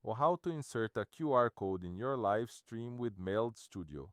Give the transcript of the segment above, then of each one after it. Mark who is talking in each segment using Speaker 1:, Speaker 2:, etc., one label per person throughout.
Speaker 1: or how to insert a QR code in your live stream with Meld Studio.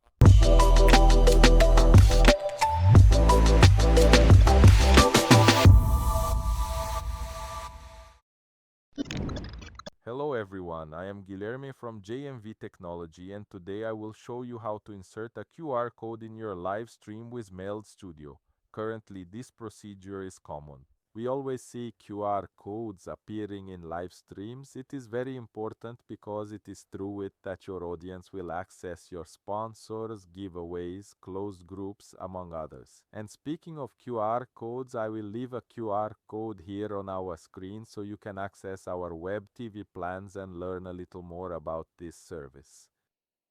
Speaker 1: Hello everyone, I am Guilherme from JMV Technology, and today I will show you how to insert a QR code in your live stream with Meld Studio. Currently, this procedure is common. We always see QR codes appearing in live streams. It is very important because it is through it that your audience will access your sponsors, giveaways, closed groups, among others. And speaking of QR codes, I will leave a QR code here on our screen so you can access our web TV plans and learn a little more about this service.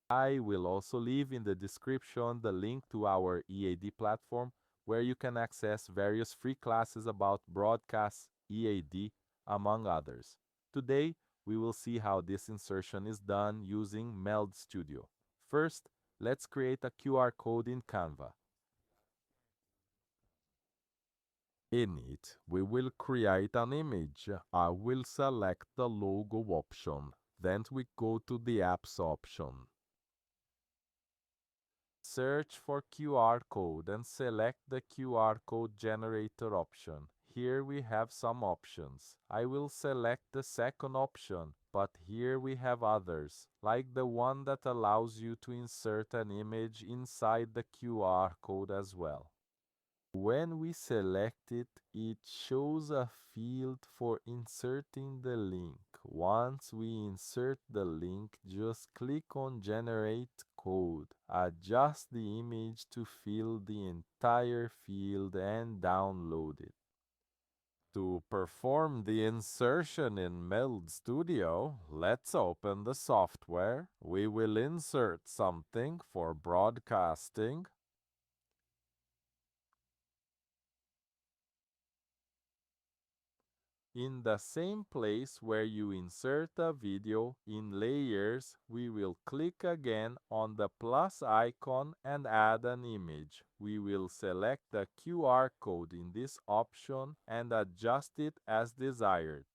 Speaker 1: I will also leave in the description the link to our EAD platform, where you can access various free classes about broadcast, EAD, among others. Today, we will see how this insertion is done using Meld Studio. First, let's create a QR code in Canva. In it, we will create an image. I will select the logo option. Then we go to the apps option. Search for QR code and select the QR code generator option. Here we have some options. I will select the second option, but here we have others, like the one that allows you to insert an image inside the QR code as well. When we select it, it shows a field for inserting the link. Once we insert the link, just click on Generate Code. Adjust the image to fill the entire field and download it. To perform the insertion in Meld Studio, let's open the software. We will insert something for broadcasting. In the same place where you insert a video, in Layers, we will click again on the plus icon and add an image. We will select the QR code in this option and adjust it as desired.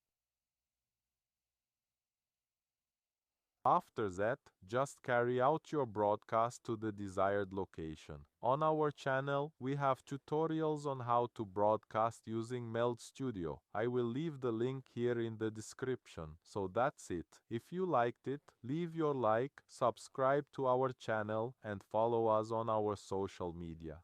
Speaker 1: After that, just carry out your broadcast to the desired location. On our channel, we have tutorials on how to broadcast using Meld Studio. I will leave the link here in the description. So that's it. If you liked it, leave your like, subscribe to our channel, and follow us on our social media.